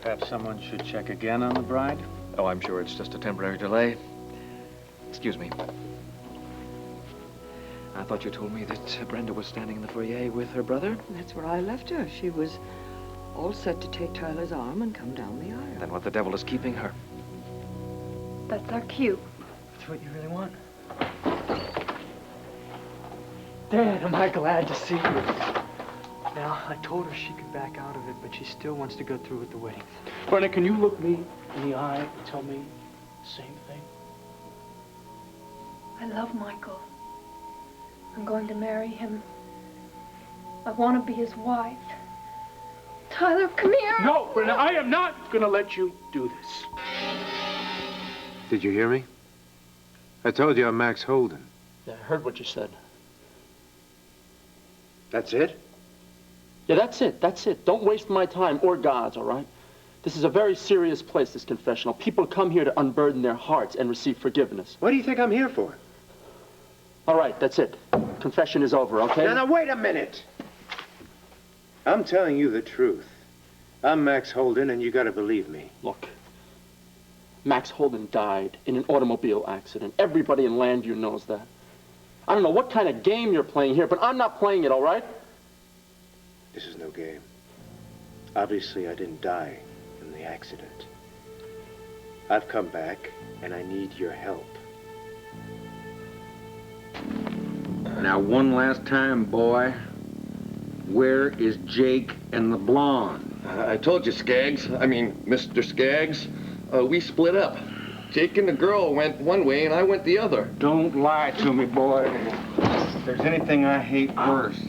Perhaps someone should check again on the bride? Oh, I'm sure it's just a temporary delay. Excuse me. I thought you told me that Brenda was standing in the foyer with her brother? That's where I left her. She was all set to take Tyler's arm and come down the aisle. Then what the devil is keeping her? That's our cue. That's what you really want? Dad, am I glad to see you. Now, I told her she could back out of it, but she still wants to go through with the wedding. Brenda, can you look me in the eye and tell me the same thing? I love Michael. I'm going to marry him. I want to be his wife. Tyler, come here! No, Brenda, I am not going to let you do this. Did you hear me? I told you I'm Max Holden. Yeah, I heard what you said. That's it? Yeah, that's it. That's it. Don't waste my time or God's, all right? This is a very serious place, this confessional. People come here to unburden their hearts and receive forgiveness. What do you think I'm here for? All right, that's it. Confession is over, okay? Now, wait a minute. I'm telling you the truth. I'm Max Holden, and you gotta believe me. Look, Max Holden died in an automobile accident. Everybody in Landview knows that. I don't know what kind of game you're playing here, but I'm not playing it, all right? This is no game. Obviously, I didn't die in the accident. I've come back, and I need your help. Now, one last time, boy. Where is Jake and the blonde? I told you, Scaggs. I mean, Mr. Scaggs. We split up. Jake and the girl went one way, and I went the other. Don't lie to me, boy. If there's anything I hate worse,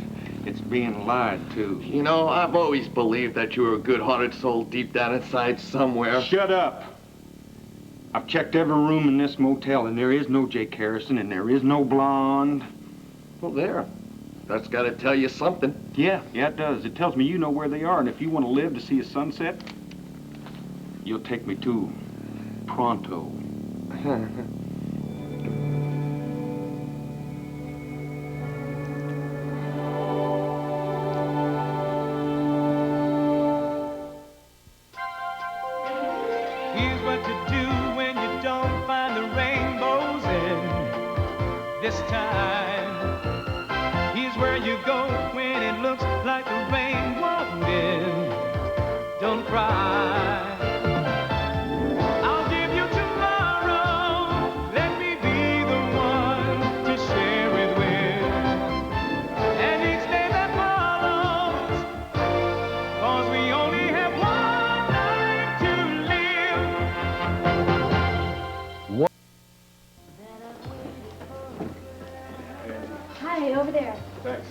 it's being lied to. You know, I've always believed that you were a good-hearted soul deep down inside somewhere. Shut up. I've checked every room in this motel, and there is no Jake Harrison, and there is no blonde. Well, there. That's got to tell you something. Yeah, it does. It tells me you know where they are, and if you want to live to see a sunset, you'll take me to pronto. Here's what to do when you don't find the rainbows in this time. Here's where you go when it looks like the rain won't end. Don't cry. I'll give you tomorrow. Let me be the one to share it with. And each day that follows, 'cause we only have one life to live. What? Hi, over there. Thanks.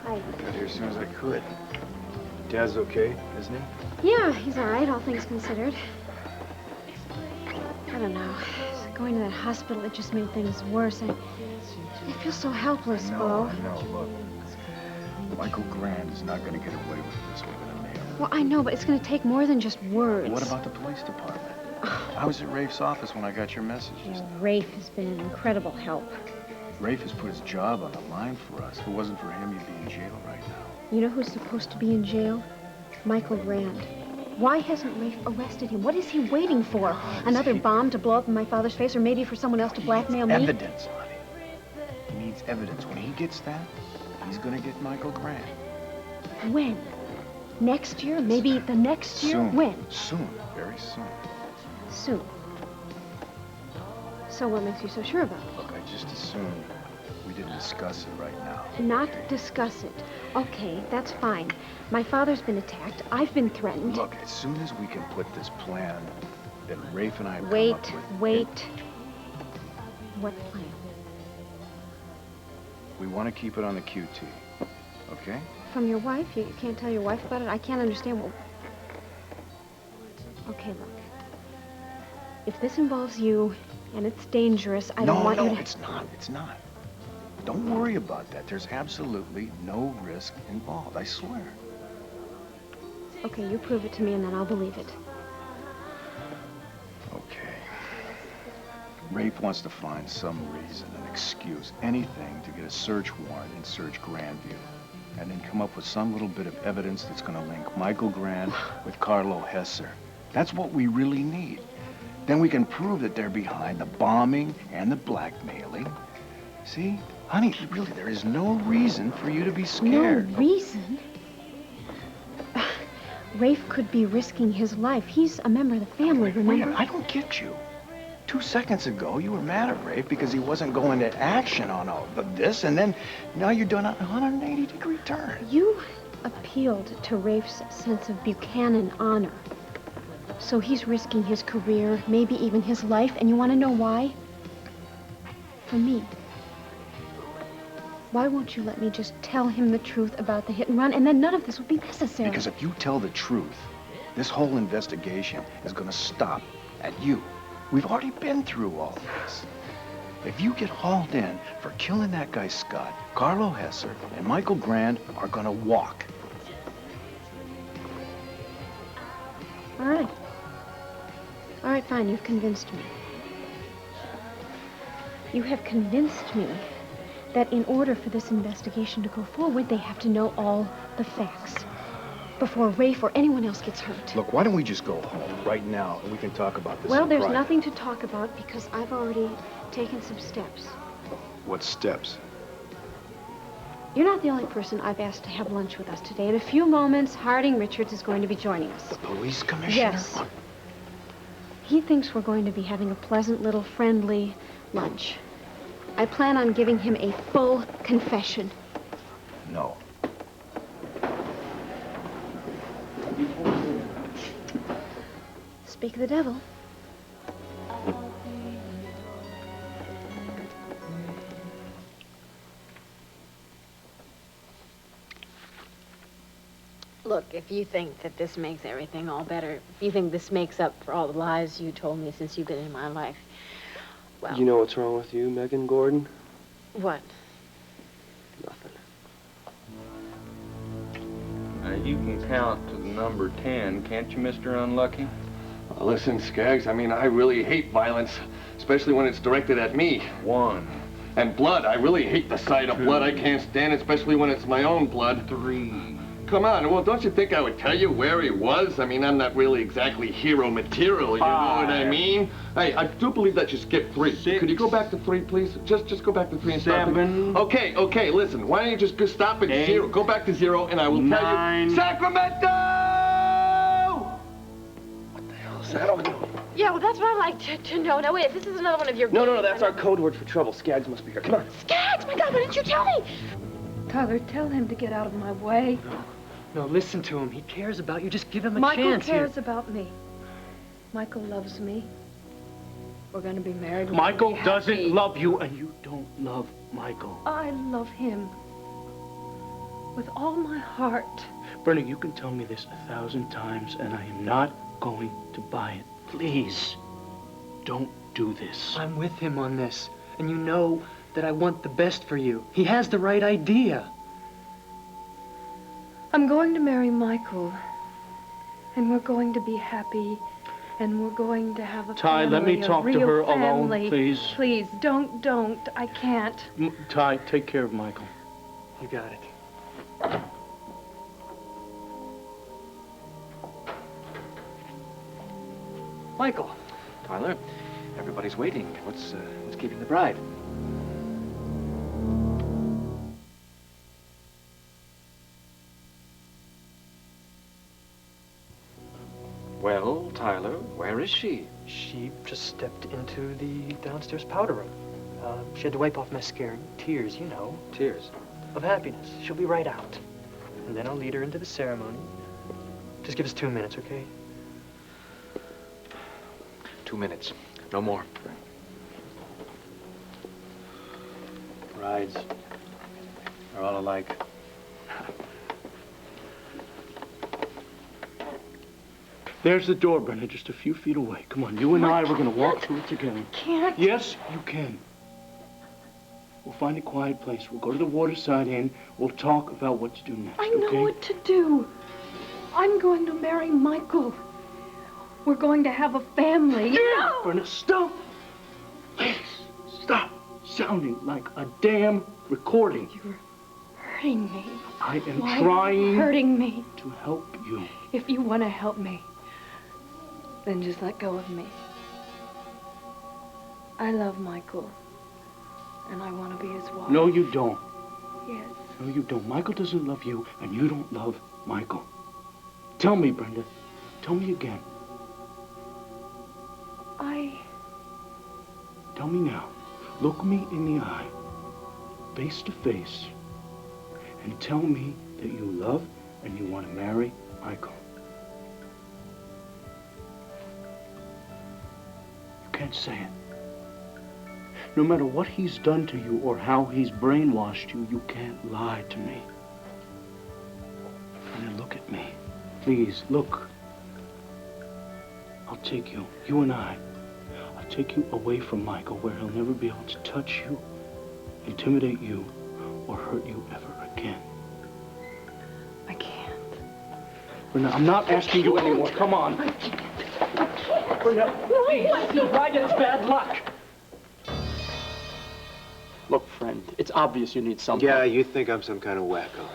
Hi. Got here as soon as I could. Dad's okay, isn't he? Yeah, he's all right, all things considered. I don't know. Going to that hospital, it just made things worse. I feel so helpless, Bo. No, look. Michael Grande is not going to get away with this with a nail. Well, I know, but it's going to take more than just words. What about the police department? I was at Rafe's office when I got your message just now. Rafe has been an incredible help. Rafe has put his job on the line for us. If it wasn't for him, you'd be in jail right now. You know who's supposed to be in jail? Michael Grande. Why hasn't Rafe arrested him? What is he waiting for? Another bomb to blow up in my father's face, or maybe for someone else to blackmail me? Evidence, honey. He needs evidence. When he gets that, he's gonna get Michael Grande. When? Next year? Maybe the next year? Soon. When? Soon. Very soon. Soon. So what makes you so sure about it? Look, I just assumed we didn't discuss it right now. Not discuss it. Okay, that's fine. My father's been attacked. I've been threatened. Look, as soon as we can put this plan that Rafe and I have Wait, come up with... wait. What plan? We want to keep it on the QT, okay? From your wife? You can't tell your wife about it? I can't understand what... Okay, look. If this involves you, and it's dangerous, I don't want you to... No, it's not. It's not. Don't worry about that. There's absolutely no risk involved, I swear. Okay, you prove it to me, and then I'll believe it. Okay. Rafe wants to find some reason, an excuse, anything to get a search warrant and search Grandeview. and then come up with some little bit of evidence that's going to link Michael Grande with Carlo Hesser. That's what we really need. Then we can prove that they're behind the bombing and the blackmailing. See? Honey, really, there is no reason for you to be scared. No reason? Rafe could be risking his life. He's a member of the family, remember? Wait, I don't get you. 2 seconds ago, you were mad at Rafe because he wasn't going to action on all of this, and then now you're doing a 180-degree turn. You appealed to Rafe's sense of Buchanan honor. So he's risking his career, maybe even his life, and you want to know why? For me. Why won't you let me just tell him the truth about the hit and run, and then none of this would be necessary? Because if you tell the truth, this whole investigation is going to stop at you. We've already been through all this. If you get hauled in for killing that guy Scott, Carlo Hesser and Michael Grande are going to walk. All right. All right, fine, you've convinced me. You have convinced me that in order for this investigation to go forward, they have to know all the facts before Rafe or anyone else gets hurt. Look, why don't we just go home right now and we can talk about this Well, in there's private. nothing to talk about because I've already taken some steps. What steps? You're not the only person I've asked to have lunch with us today. In a few moments, Harding Richards is going to be joining us. The police commissioner? Yes. He thinks we're going to be having a pleasant little friendly lunch. I plan on giving him a full confession. No. Speak of the devil. Look, if you think that this makes everything all better, if you think this makes up for all the lies you told me since you've been in my life, well... You know what's wrong with you, Megan Gordon? What? Nothing. You can count to the number 10, can't you, Mr. Unlucky? Listen, Scaggs, I mean, I really hate violence, especially when it's directed at me. 1. And blood, I really hate the sight of blood. I can't stand it, especially when it's my own blood. 3. Come on, well, don't you think I would tell you where he was? I mean, I'm not really exactly hero material, you know what I mean? Hey, I do believe that you skipped 3. 6. Could you go back to 3, please? Just go back to 3 and start. 7. Okay, listen, why don't you just stop at 8. 0? Go back to 0, and I will 9. tell you... Sacramento! What the hell is that all doing? Yeah, well, that's what I'd like to know. Now, wait, if this is another one of your... No, that's our code word for trouble. Scaggs must be here. Come on. Scaggs! My God, why didn't you tell me? Tyler, tell him to get out of my way. No, listen to him. He cares about you. Just give him a Michael chance cares here. about me. Michael loves me. We're going to be married. We're Michael gonna be happy. doesn't love you, and you don't love Michael. I love him. With all my heart. Brenda, you can tell me this 1,000 times, and I am not going to buy it. Please, don't do this. I'm with him on this, and you know that I want the best for you. He has the right idea. I'm going to marry Michael. And we're going to be happy. And we're going to have a Ty, family. let me talk to her alone, please. Please, don't. I can't. Ty, take care of Michael. You got it. Michael. Tyler, everybody's waiting. What's keeping the bride? Well, Tyler, where is she? She just stepped into the downstairs powder room. She had to wipe off mascara. Tears, you know. Tears. Of happiness. She'll be right out. And then I'll lead her into the ceremony. Just give us 2 minutes, okay? 2 minutes. No more. Brides are all alike. There's the door, Brenda, just a few feet away. Come on, you and I, we're gonna walk through it together. Can't. Yes, you can. We'll find a quiet place. We'll go to the Waterside Inn. We'll talk about what to do next, I know okay? what to do. I'm going to marry Michael. We're going to have a family. No! Brenda, stop! Please, stop sounding like a damn recording. You're hurting me? I am Why trying hurting me? to help you. If you want to help me, then just let go of me. I love Michael, and I want to be his wife. No, you don't. Yes. No, you don't. Michael doesn't love you, and you don't love Michael. Tell me, Brenda. Tell me again. Tell me now. Look me in the eye, face to face, and tell me that you love and you want to marry Michael. You can't say it. No matter what he's done to you or how he's brainwashed you, you can't lie to me. And then look at me. Please, look. I'll take you, you and I'll take you away from Michael where he'll never be able to touch you, intimidate you, or hurt you ever again. I can't. Brenda, I'm not asking you anymore. Come on. Brenda, please. Why it's bad luck? Look, friend, it's obvious you need something. Yeah, you think I'm some kind of wacko.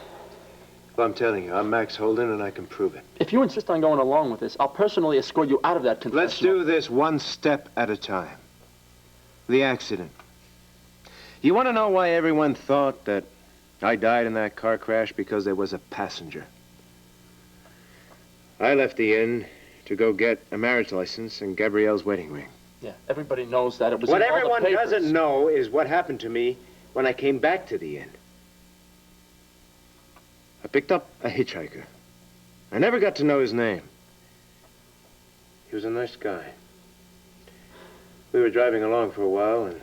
Well, I'm telling you, I'm Max Holden, and I can prove it. If you insist on going along with this, I'll personally escort you out of that confessional. Let's do this one step at a time. The accident. You want to know why everyone thought that I died in that car crash? Because there was a passenger. I left the inn to go get a marriage license and Gabrielle's wedding ring. Yeah, everybody knows that. It was What in all the everyone papers. doesn't know is what happened to me when I came back to the inn. I picked up a hitchhiker. I never got to know his name. He was a nice guy. We were driving along for a while, and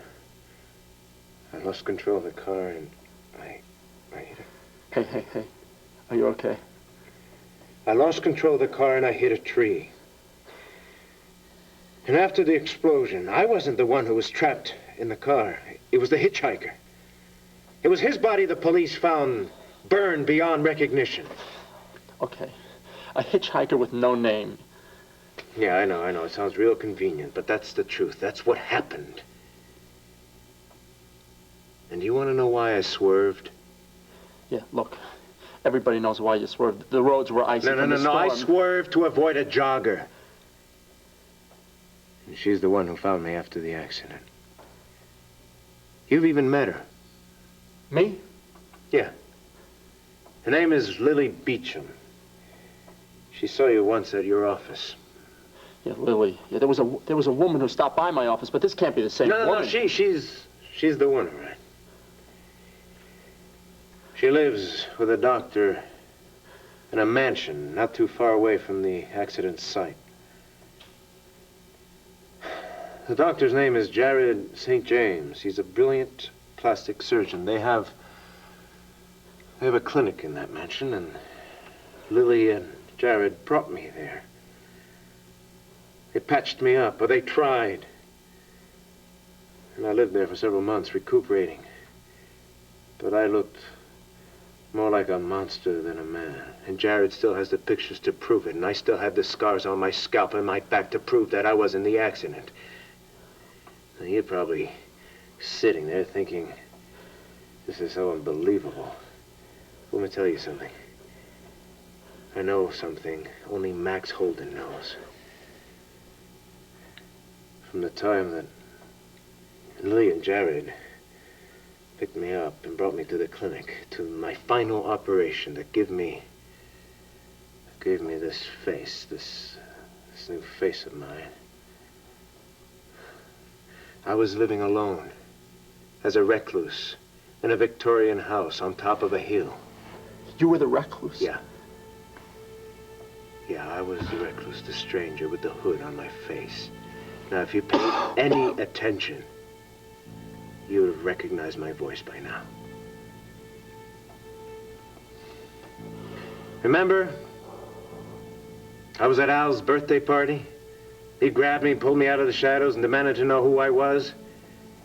I lost control of the car, and I hit it. Hey. Are you okay? I lost control of the car, and I hit a tree. And after the explosion, I wasn't the one who was trapped in the car. It was the hitchhiker. It was his body the police found burned beyond recognition. Okay. A hitchhiker with no name. Yeah, I know. It sounds real convenient, but that's the truth. That's what happened. And do you want to know why I swerved? Yeah, look. Everybody knows why you swerved. The roads were icy from the No. storm. I swerved to avoid a jogger. And she's the one who found me after the accident. You've even met her. Me? Yeah. Her name is Lily Beecham. She saw you once at your office. Yeah, Lily. Yeah, there was a woman who stopped by my office, but this can't be the same woman. No, she's the one, all right. She lives with a doctor in a mansion not too far away from the accident site. The doctor's name is Jared St. James. He's a brilliant plastic surgeon. They have a clinic in that mansion, and Lily and Jared brought me there. They patched me up, or they tried. And I lived there for several months, recuperating. But I looked more like a monster than a man. And Jared still has the pictures to prove it, and I still have the scars on my scalp and my back to prove that I was in the accident. Now, you're probably sitting there thinking, this is so unbelievable. Let me tell you something. I know something only Max Holden knows. From the time that Lily and Jared picked me up and brought me to the clinic, to my final operation that gave me this face, this new face of mine. I was living alone, as a recluse, in a Victorian house on top of a hill. You were the recluse? Yeah. Yeah, I was the recluse, the stranger with the hood on my face. Now, if you paid any attention, you would have recognized my voice by now. Remember? I was at Al's birthday party. He grabbed me and pulled me out of the shadows and demanded to know who I was.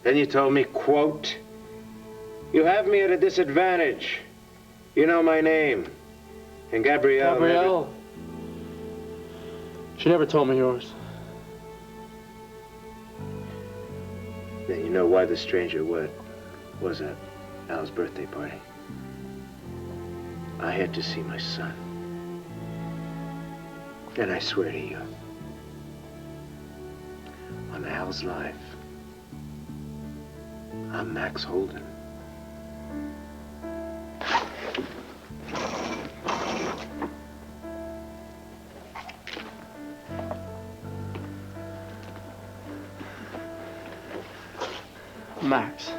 Then you told me, quote, "You have me at a disadvantage. You know my name." And Gabrielle... Gabrielle? She never told me yours. Then you know why the stranger was at Al's birthday party. I had to see my son. And I swear to you, on Al's life, I'm Max Holden. Max.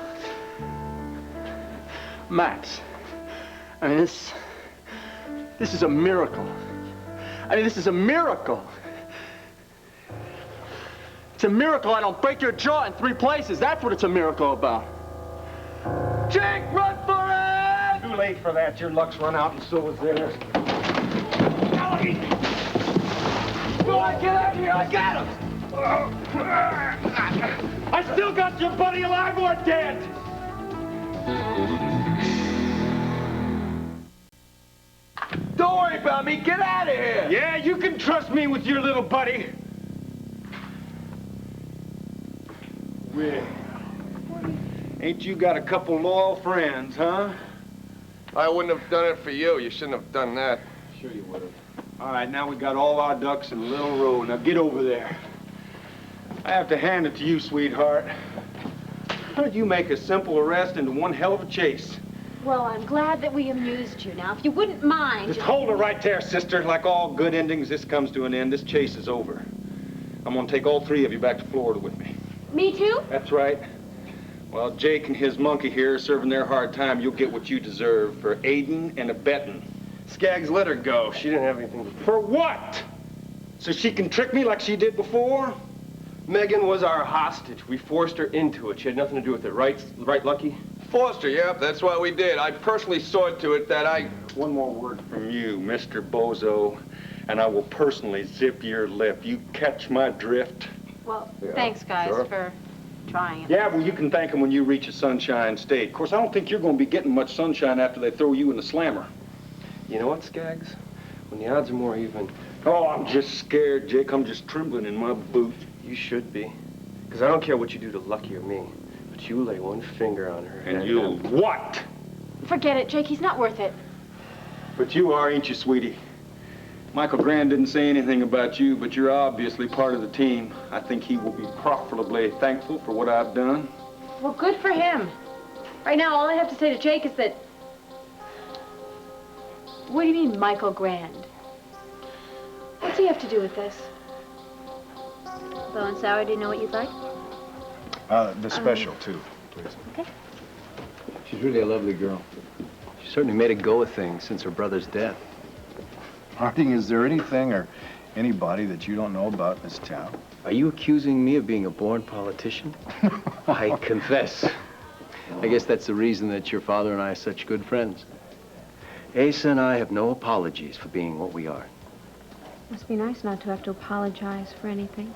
Max. I mean, this is a miracle. I mean, this is a miracle. It's a miracle I don't break your jaw in 3 places. That's what it's a miracle about. Jake, run for it! Too late for that. Your luck's run out and so is theirs. Go on, get out of here! I got him! I still got your buddy alive or dead! Don't worry about me. Get out of here. Yeah, you can trust me with your little buddy. Well, ain't you got a couple loyal friends, huh? I wouldn't have done it for you. You shouldn't have done that. Sure you would have. All right, now we got all our ducks in a little row. Now get over there. I have to hand it to you, sweetheart. How did you make a simple arrest into one hell of a chase? Well, I'm glad that we amused you. Now, if you wouldn't mind... Just hold it right there, sister. Like all good endings, this comes to an end. This chase is over. I'm gonna take all 3 of you back to Florida with me. Me too? That's right. While Jake and his monkey here are serving their hard time, you'll get what you deserve for aiding and abetting. Scaggs, let her go. She didn't have anything to do. For what? So she can trick me like she did before? Megan was our hostage. We forced her into it. She had nothing to do with it, right, Lucky? Forced her, yep, that's what we did. I personally saw to it that I... One more word from you, Mr. Bozo, and I will personally zip your lip. You catch my drift? Well, thanks, guys, for trying it. Yeah, well, you can thank them when you reach a sunshine state. Of course, I don't think you're going to be getting much sunshine after they throw you in the slammer. You know what, Scaggs? When the odds are more even... Oh, I'm just scared, Jake. I'm just trembling in my boots. You should be. Because I don't care what you do to Lucky or me, but you lay one finger on her. And you'll what? Forget it, Jake. He's not worth it. But you are, ain't you, sweetie? Michael Grande didn't say anything about you, but you're obviously part of the team. I think he will be profitably thankful for what I've done. Well, good for him. Right now, all I have to say to Jake is that... What do you mean, Michael Grande? What's he have to do with this? Low and sour, do you know what you'd like? The special, too, please. Okay. She's really a lovely girl. She certainly made a go of things since her brother's death. Harding, is there anything or anybody that you don't know about in this town? Are you accusing me of being a born politician? I confess. I guess that's the reason that your father and I are such good friends. Asa and I have no apologies for being what we are. Must be nice not to have to apologize for anything.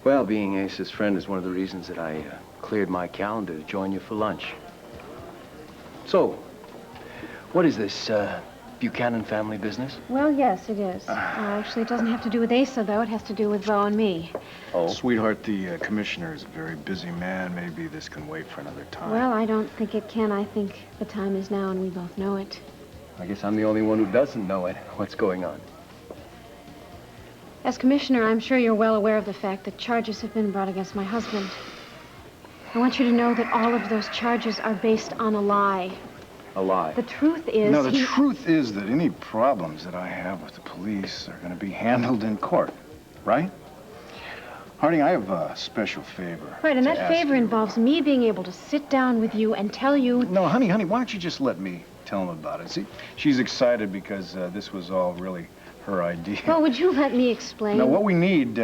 Well, being Asa's friend is one of the reasons that I cleared my calendar to join you for lunch. So, what is this, Buchanan family business? Well, yes, it is. Actually, it doesn't have to do with Asa, though. It has to do with Bo and me. Oh? Sweetheart, the commissioner is a very busy man. Maybe this can wait for another time. Well, I don't think it can. I think the time is now, and we both know it. I guess I'm the only one who doesn't know it. What's going on? As commissioner, I'm sure you're well aware of the fact that charges have been brought against my husband. I want you to know that all of those charges are based on a lie. A lie? The truth is... No, the truth is that any problems that I have with the police are going to be handled in court, right? Harding, I have a special favor. Right, and that favor involves me being able to sit down with you and tell you... No, honey, why don't you just let me tell him about it? See, she's excited because this was all really her idea. Well, would you let me explain? Now, what we need,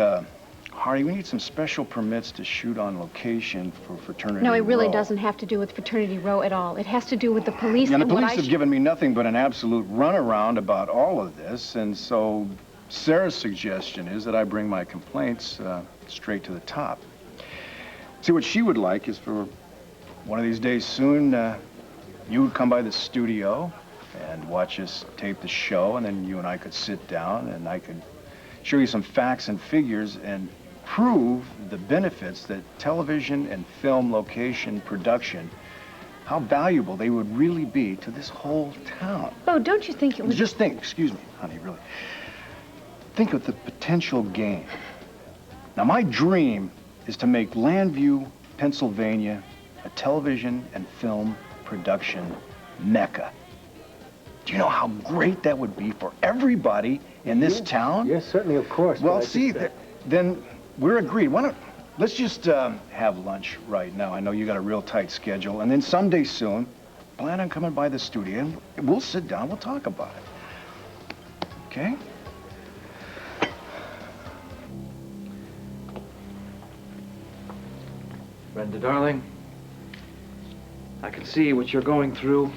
Hardy, we need some special permits to shoot on location for Fraternity Row. No, it really doesn't have to do with Fraternity Row at all. It has to do with the police. Yeah, the police have given me nothing but an absolute runaround about all of this, and so Sarah's suggestion is that I bring my complaints straight to the top. See, what she would like is for one of these days soon, you would come by the studio and watch us tape the show, and then you and I could sit down and I could show you some facts and figures and prove the benefits that television and film location production how valuable they would really be to this whole town. Bo, don't you think it was... Just think, excuse me, honey, really. Think of the potential gain. Now, my dream is to make Grandeview, Pennsylvania, a television and film production mecca. Do you know how great that would be for everybody in this town? Yes, certainly, of course. Well, see, then we're agreed. Why don't, let's just have lunch right now. I know you got a real tight schedule. And then someday soon, plan on coming by the studio and we'll sit down, we'll talk about it. Okay? Brenda, darling, I can see what you're going through.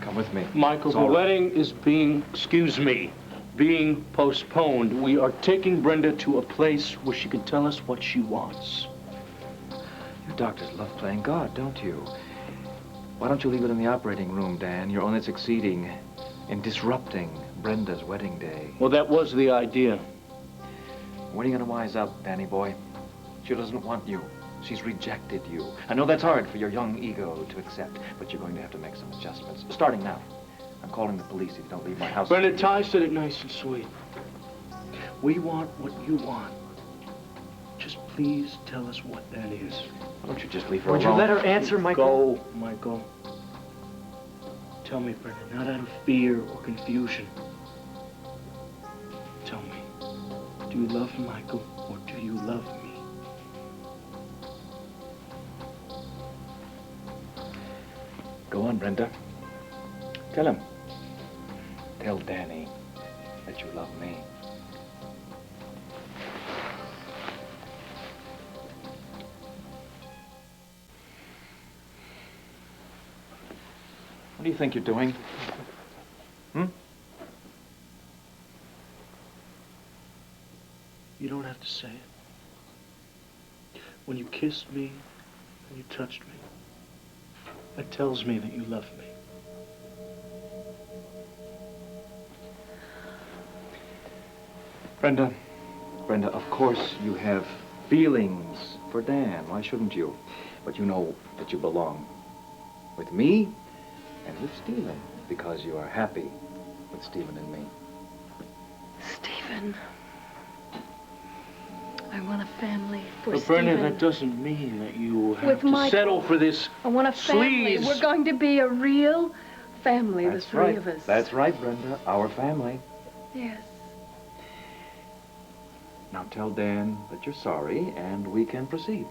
Come with me. Michael, It's the all right. wedding is being, being postponed. We are taking Brenda to a place where she can tell us what she wants. You doctors love playing God, don't you? Why don't you leave it in the operating room, Dan? You're only succeeding in disrupting Brenda's wedding day. Well, that was the idea. When are you gonna wise up, Danny boy? She doesn't want you. She's rejected you. I know that's hard for your young ego to accept, but you're going to have to make some adjustments, starting now. I'm calling the police if you don't leave my house. Brenda, Ty said it nice and sweet. We want what you want. Just please tell us what that is. Why don't you just leave her Would alone? you let her answer, Michael? Go, Michael. Tell me, Brenda, not out of fear or confusion. Tell me, do you love Michael or do you love me? Go on, Brenda. Tell him. Tell Danny that you love me. What do you think you're doing? Hmm? You don't have to say it. When you kissed me and you touched me, that tells me that you love me. Brenda, of course you have feelings for Dan. Why shouldn't you? But you know that you belong with me and with Stephen because you are happy with Stephen and me. Stephen. I want a family for But Brenda, Stephen. that doesn't mean that you have With to Michael. settle for this I want a family. sleaze. We're going to be a real family, That's the three right. of us. That's right, Brenda. Our family. Yes. Now tell Dan that you're sorry and we can proceed.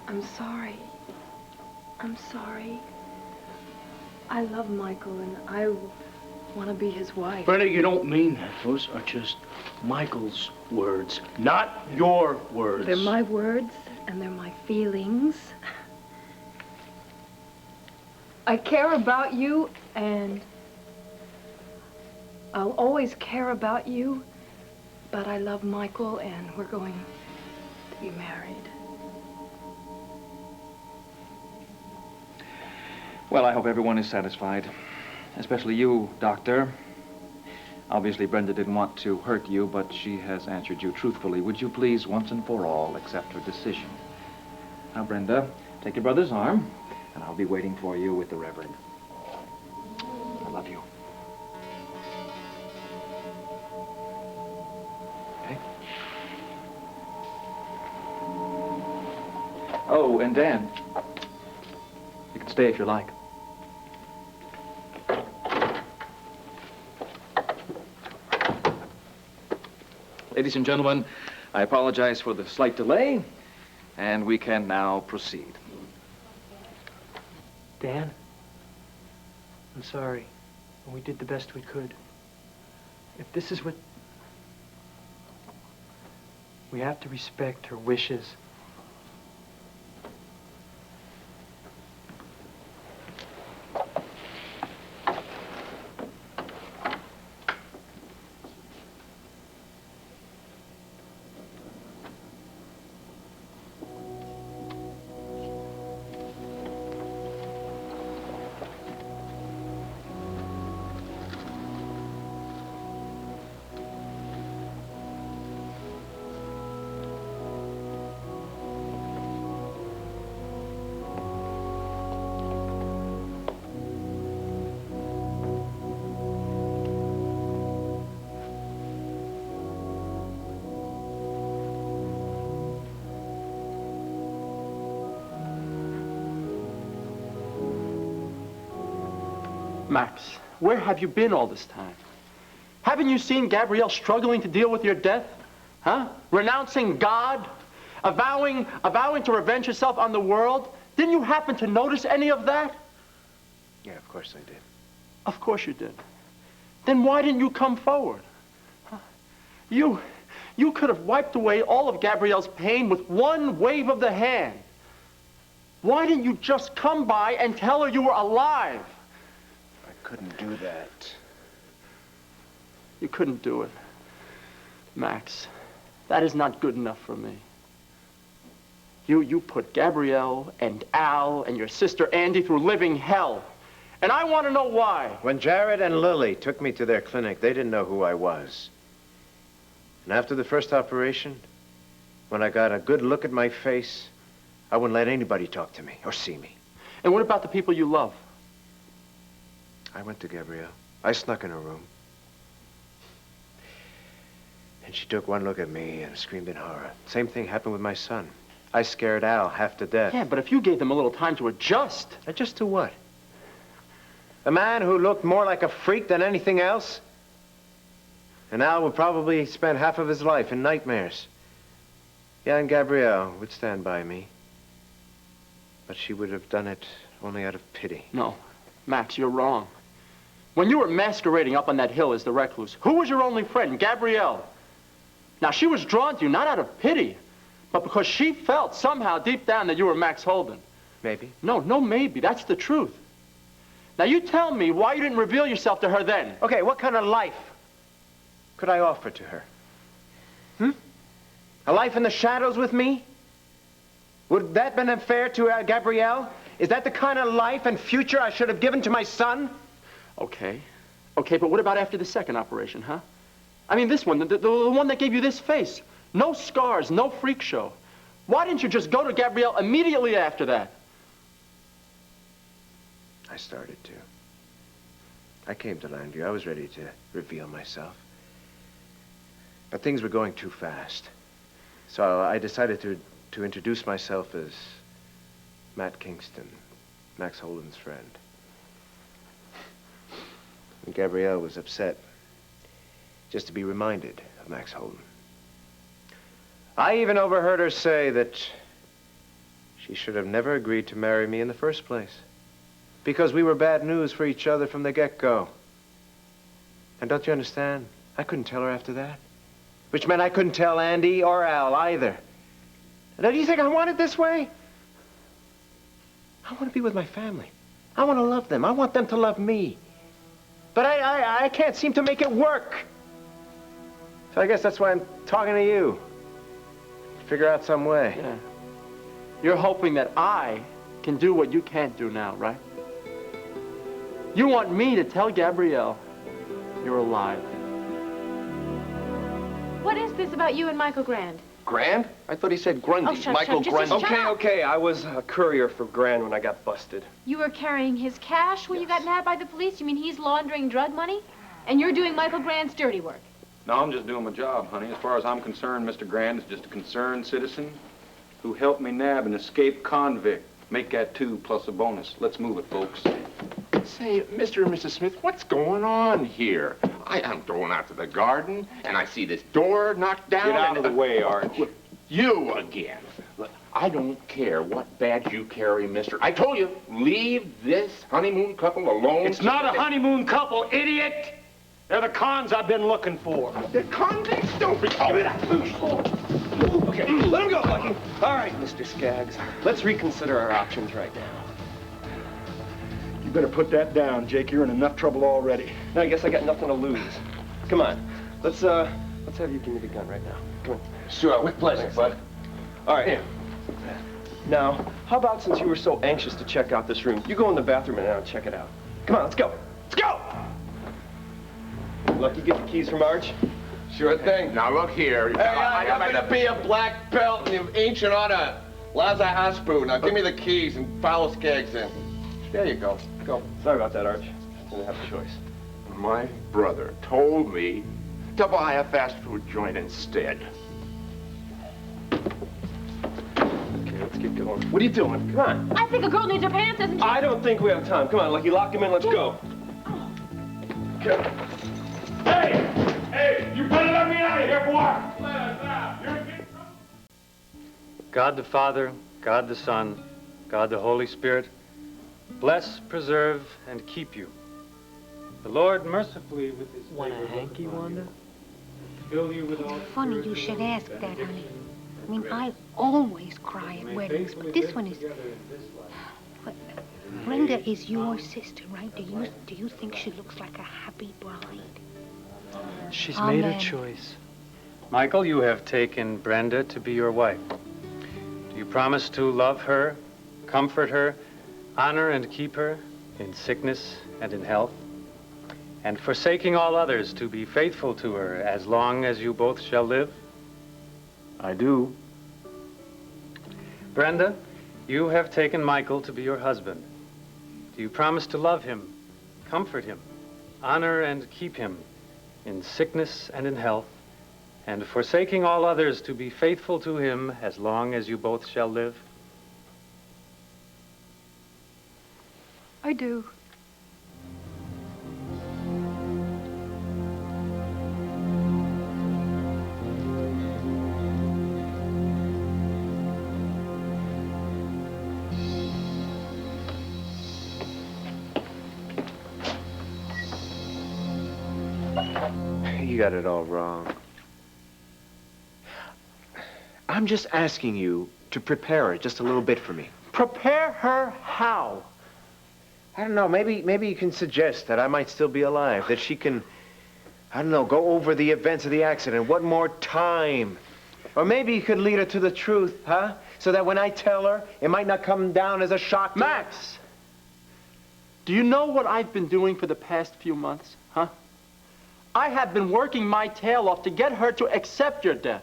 I'm sorry. I'm sorry. I love Michael and I want to be his wife. Brenda, you don't mean that. Those are just Michael's words, not your words. They're my words and they're my feelings. I care about you and I'll always care about you, but I love Michael and we're going to be married. Well, I hope everyone is satisfied, especially you, Doctor. Obviously, Brenda didn't want to hurt you, but she has answered you truthfully. Would you please, once and for all, accept her decision? Now, Brenda, take your brother's arm, and I'll be waiting for you with the Reverend. I love you. Okay? Oh, and Dan, you can stay if you like. Ladies and gentlemen, I apologize for the slight delay, and we can now proceed. Dan, I'm sorry. We did the best we could. If this is what... We have to respect her wishes. Max, where have you been all this time? Haven't you seen Gabrielle struggling to deal with your death? Huh? Renouncing God? Avowing to revenge herself on the world? Didn't you happen to notice any of that? Yeah, of course I did. Of course you did. Then why didn't you come forward? Huh? You could have wiped away all of Gabrielle's pain with one wave of the hand. Why didn't you just come by and tell her you were alive? I couldn't do that. You couldn't do it. Max, that is not good enough for me. You put Gabrielle and Al and your sister Andy through living hell. And I want to know why. When Jared and Lily took me to their clinic, they didn't know who I was. And after the first operation, when I got a good look at my face, I wouldn't let anybody talk to me or see me. And what about the people you love? I went to Gabrielle. I snuck in her room. And she took one look at me and screamed in horror. Same thing happened with my son. I scared Al half to death. Yeah, but if you gave them a little time to adjust. Adjust to what? A man who looked more like a freak than anything else? And Al would probably spend half of his life in nightmares. Yeah, and Gabrielle would stand by me. But she would have done it only out of pity. No, Max, you're wrong. When you were masquerading up on that hill as the recluse, who was your only friend? Gabrielle. Now, she was drawn to you not out of pity, but because she felt somehow deep down that you were Max Holden. Maybe. No, maybe. That's the truth. Now, you tell me why you didn't reveal yourself to her then. Okay, what kind of life could I offer to her? A life in the shadows with me? Would that have been unfair to Gabrielle? Is that the kind of life and future I should have given to my son? Okay, but what about after the second operation, huh? I mean, this one, the one that gave you this face. No scars, no freak show. Why didn't you just go to Gabrielle immediately after that? I started to. I came to Grandeview. I was ready to reveal myself. But things were going too fast. So I decided to introduce myself as Matt Kingston, Max Holden's friend. And Gabrielle was upset just to be reminded of Max Holden. I even overheard her say that she should have never agreed to marry me in the first place, because we were bad news for each other from the get-go. And don't you understand? I couldn't tell her after that, which meant I couldn't tell Andy or Al either. And do you think I want it this way? I want to be with my family. I want to love them. I want them to love me. But I can't seem to make it work. So I guess that's why I'm talking to you. Figure out some way. Yeah. You're hoping that I can do what you can't do now, right? You want me to tell Gabrielle you're alive. What is this about you and Michael Grande? Grand? I thought he said Grundy. Oh, shut Michael up. Grande. Just shut up. Okay, I was a courier for Grande when I got busted. You were carrying his cash when you got nabbed by the police? You mean he's laundering drug money? And you're doing Michael Grande's dirty work? No, I'm just doing my job, honey. As far as I'm concerned, Mr. Grande is just a concerned citizen who helped me nab an escaped convict. Make that 2 plus a bonus. Let's move it, folks. Say, Mr. and Mrs. Smith, what's going on here? I'm going out to the garden, and I see this door knocked down. Get out of the way, Arch. You again. Look, I don't care what badge you carry, mister. I told you, leave this honeymoon couple alone. It's not a honeymoon couple, idiot! They're the cons I've been looking for. The convicts? Don't be... Okay, let him go, Lucky. All right, Mr. Scaggs. Let's reconsider our options right now. You better put that down, Jake. You're in enough trouble already. Now, I guess I got nothing to lose. Come on. Let's have you give me the gun right now. Come on. Sure, with pleasure, bud. All right. Now, how about since you were so anxious to check out this room, you go in the bathroom and I'll check it out. Come on, let's go. Let's go! Lucky, get the keys from Arch? Sure thing. Now, look here. Hey, I happen to be a black belt and you're ancient on a Laza Haspu. Now, give me the keys and follow Scaggs in. There you go. Go. Sorry about that, Arch. I didn't have a choice. My brother told me to buy a fast food joint instead. Okay, let's get going. What are you doing? Come on. I think a girl needs her pants, doesn't she? I don't think we have time. Come on, Lucky, lock him in. Let's go. Hey, you better let me out of here, boy! Let us out. You're in big trouble. God the Father, God the Son, God the Holy Spirit, bless, preserve, and keep you. The Lord mercifully with his favor. Want a hanky, Wanda? Fill you with all Funny you should ask that, honey. I mean, I always cry at weddings, but this one is... But Brenda is your sister, right? Do you think she looks like a happy bride? She's Amen. made her choice. Michael, you have taken Brenda to be your wife. Do you promise to love her, comfort her, honor and keep her in sickness and in health, and forsaking all others to be faithful to her as long as you both shall live? I do. Brenda, you have taken Michael to be your husband. Do you promise to love him, comfort him, honor and keep him in sickness and in health, and forsaking all others to be faithful to him as long as you both shall live? I do. You got it all wrong. I'm just asking you to prepare her just a little bit for me. Prepare her how? I don't know, maybe you can suggest that I might still be alive, that she can, I don't know, go over the events of the accident one more time. Or maybe you could lead her to the truth, huh? So that when I tell her, it might not come down as a shock to her. Max! Do you know what I've been doing for the past few months, huh? I have been working my tail off to get her to accept your death.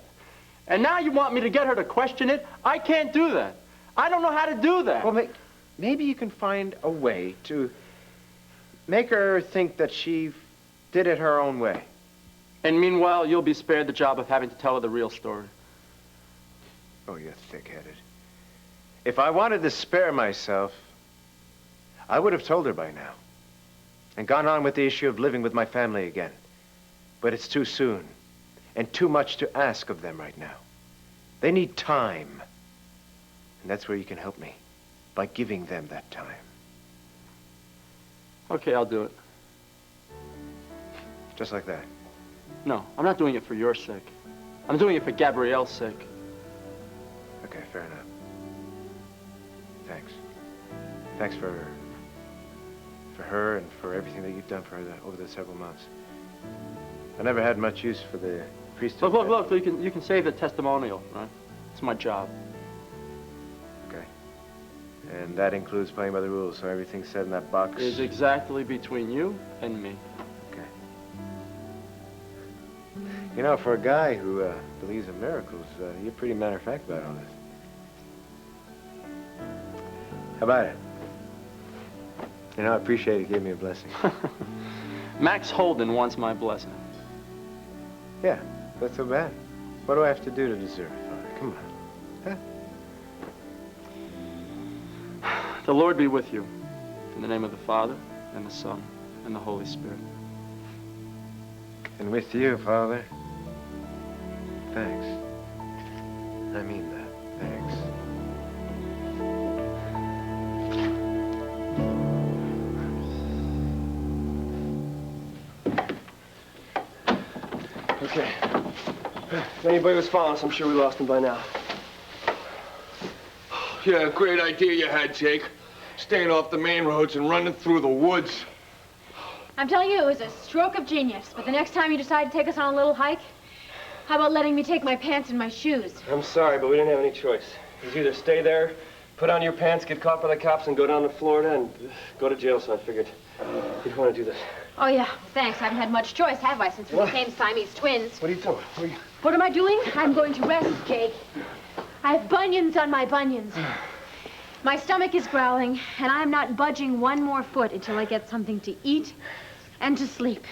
And now you want me to get her to question it? I can't do that. I don't know how to do that. Well, maybe you can find a way to make her think that she did it her own way. And meanwhile, you'll be spared the job of having to tell her the real story. Oh, you're thick-headed. If I wanted to spare myself, I would have told her by now and gone on with the issue of living with my family again. But it's too soon and too much to ask of them right now. They need time. And that's where you can help me, by giving them that time. Okay, I'll do it. Just like that? No, I'm not doing it for your sake. I'm doing it for Gabrielle's sake. Okay, fair enough. Thanks. Thanks for her and for everything that you've done for her over the several months. I never had much use for the priesthood. Look, you can save the testimonial, right? It's my job. Okay. And that includes playing by the rules, so everything said in that box is exactly between you and me. Okay. You know, for a guy who believes in miracles, you're pretty matter-of-fact about all this. How about it? You know, I appreciate you giving me a blessing. Max Holden wants my blessing. Yeah, that's so bad. What do I have to do to deserve it, Father? Come on. Huh? The Lord be with you. In the name of the Father, and the Son, and the Holy Spirit. And with you, Father. Thanks. I mean that. Thanks. Okay. If anybody was following us, I'm sure we lost him by now. Yeah, great idea you had, Jake. Staying off the main roads and running through the woods. I'm telling you, it was a stroke of genius. But the next time you decide to take us on a little hike, how about letting me take my pants and my shoes? I'm sorry, but we didn't have any choice. It was either stay there, put on your pants, get caught by the cops, and go down to Florida and go to jail, so I figured you'd want to do this. Oh, yeah. Thanks. I haven't had much choice, have I, since we became Siamese twins? What are you doing? What am I doing? I'm going to rest, Jake. I have bunions on my bunions. My stomach is growling, and I'm not budging one more foot until I get something to eat and to sleep.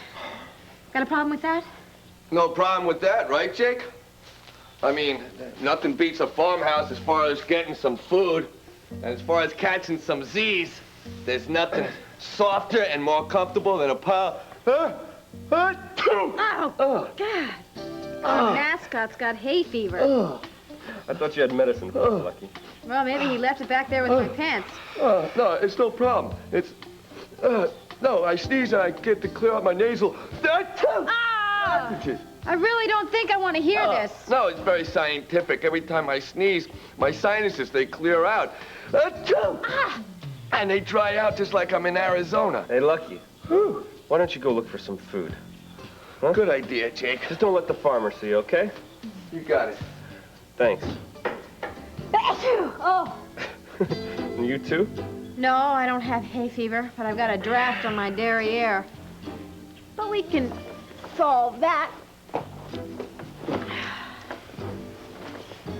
Got a problem with that? No problem with that, right, Jake? I mean, nothing beats a farmhouse as far as getting some food. And as far as catching some Z's, there's nothing softer and more comfortable than a pile Oh, God. Our mascot's got hay fever. I thought you had medicine for us, Lucky. Well, maybe he left it back there with my pants. No, it's no problem. It's, no, I sneeze and I get to clear out my nasal. Ah! I really don't think I want to hear this. No, it's very scientific. Every time I sneeze, my sinuses, they clear out. And they dry out just like I'm in Arizona. Hey, Lucky, why don't you go look for some food? Huh? Good idea, Jake. Just don't let the farmer see, okay? You got it. Thanks. Oh. And you too? No, I don't have hay fever, but I've got a draft on my derriere. But we can solve that.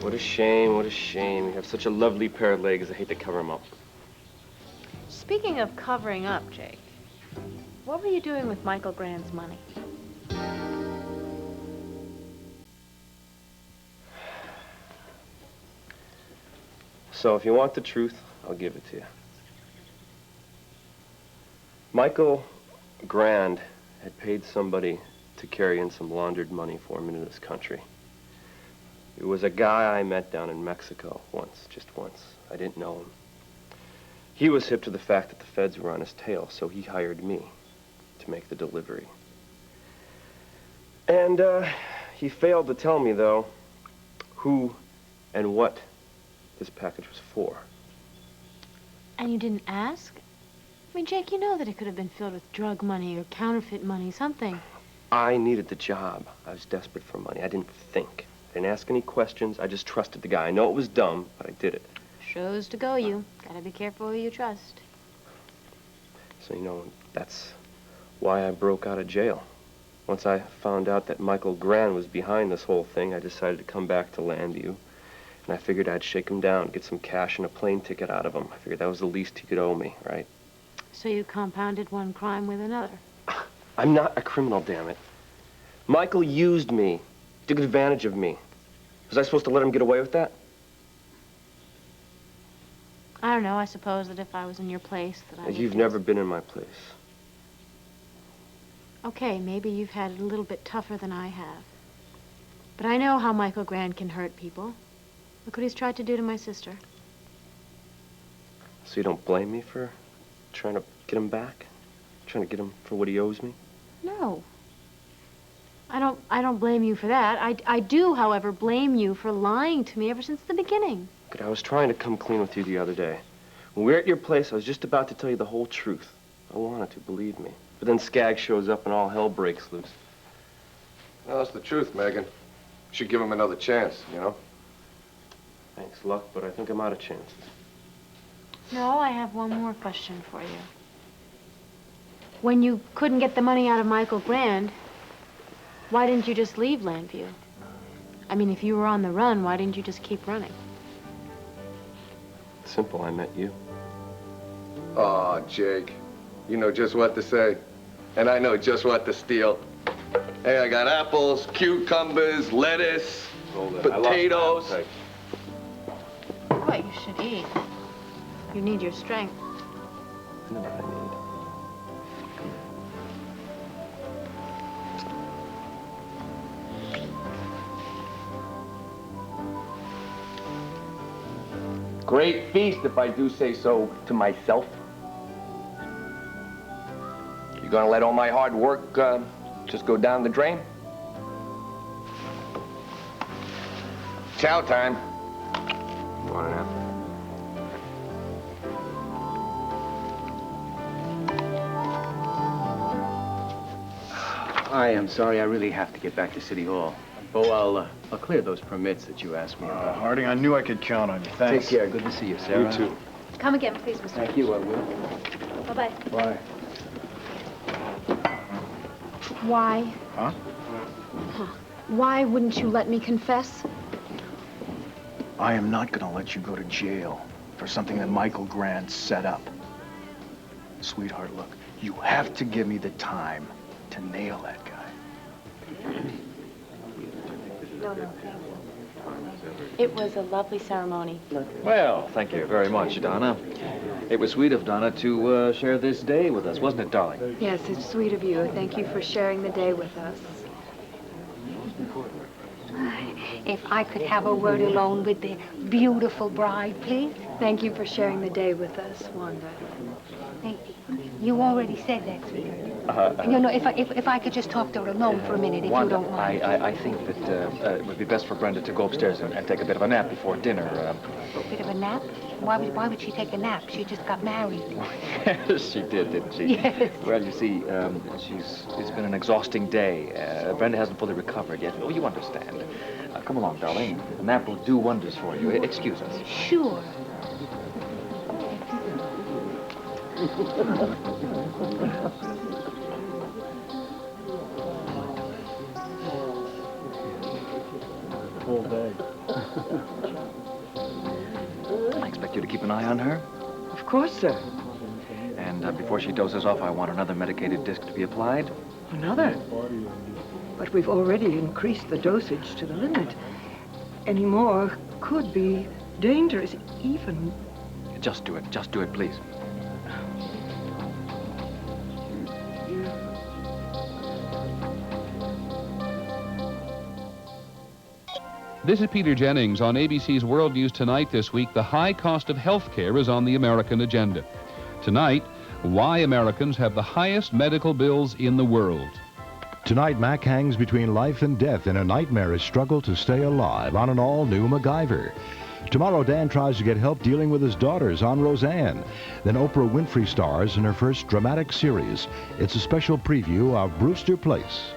What a shame, what a shame. You have such a lovely pair of legs. I hate to cover them up. Speaking of covering up, Jake, what were you doing with Michael Grande's money? So if you want the truth, I'll give it to you. Michael Grande had paid somebody to carry in some laundered money for him into this country. It was a guy I met down in Mexico once, just once. I didn't know him. He was hip to the fact that the feds were on his tail, so he hired me to make the delivery. And he failed to tell me, though, who and what this package was for. And you didn't ask? I mean, Jake, you know that it could have been filled with drug money or counterfeit money, something. I needed the job. I was desperate for money. I didn't think. I didn't ask any questions. I just trusted the guy. I know it was dumb, but I did it. Shows to go you. Gotta be careful who you trust. So, you know, that's why I broke out of jail. Once I found out that Michael Grande was behind this whole thing, I decided to come back to Grandeview. And I figured I'd shake him down, get some cash and a plane ticket out of him. I figured that was the least he could owe me, right? So you compounded one crime with another. I'm not a criminal, damn it. Michael used me, took advantage of me. Was I supposed to let him get away with that? I don't know. I suppose that if I was in your place, that I would. You've never been in my place. Okay, maybe you've had it a little bit tougher than I have. But I know how Michael Grande can hurt people. Look what he's tried to do to my sister. So you don't blame me for trying to get him back? Trying to get him for what he owes me? No. I don't blame you for that. I do, however, blame you for lying to me ever since the beginning. Good, I was trying to come clean with you the other day. When we were at your place, I was just about to tell you the whole truth. I wanted to, believe me. But then Scaggs shows up and all hell breaks loose. Well, that's the truth, Megan. Should give him another chance, you know? Thanks, Luck, but I think I'm out of chances. No, I have one more question for you. When you couldn't get the money out of Michael Grande, why didn't you just leave Grandeview? I mean, if you were on the run, why didn't you just keep running? Simple, I met you. Oh, Jake, you know just what to say. And I know just what to steal. Hey, I got apples, cucumbers, lettuce, potatoes. Boy, you should eat. You need your strength. I know what I need. Great feast, if I do say so to myself. You gonna let all my hard work just go down the drain? Chow time. You want an apple? I am sorry. I really have to get back to City Hall. Oh, I'll clear those permits that you asked me about. Harding, I knew I could count on you. Thanks. Take care. Good to see you, Sarah. You too. Come again, please, Mr. Thank you, I will. Bye-bye. Bye. Why? Huh? Why wouldn't you let me confess? I am not going to let you go to jail for something that Michael Grande set up. Sweetheart, look, you have to give me the time to nail that guy. No, thank you. It was a lovely ceremony. Well, thank you very much, Donna. It was sweet of Donna to share this day with us, wasn't it, darling? Yes, it's sweet of you. Thank you for sharing the day with us. If I could have a word alone with the beautiful bride, please. Thank you for sharing the day with us, Wanda. You already said that, sweetheart. No, if I could just talk to her alone for a minute, if Wanda, you don't mind. I think that it would be best for Brenda to go upstairs and take a bit of a nap before dinner. A bit of a nap? Why would she take a nap? She just got married. Yes, she did, didn't she? Yes. Well, you see, it's been an exhausting day. Brenda hasn't fully recovered yet. Oh, you understand. Come along, darling. A nap will do wonders for you. Excuse us. Sure. Full day. I expect you to keep an eye on her. Of course, sir. And before she dozes off, I want another medicated disc to be applied. Another? But we've already increased the dosage to the limit. Any more could be dangerous, even... Just do it, please. This is Peter Jennings on ABC's World News Tonight. This week, the high cost of health care is on the American agenda. Tonight, why Americans have the highest medical bills in the world. Tonight, Mac hangs between life and death in a nightmarish struggle to stay alive on an all-new MacGyver. Tomorrow, Dan tries to get help dealing with his daughters on Roseanne. Then Oprah Winfrey stars in her first dramatic series. It's a special preview of Brewster Place.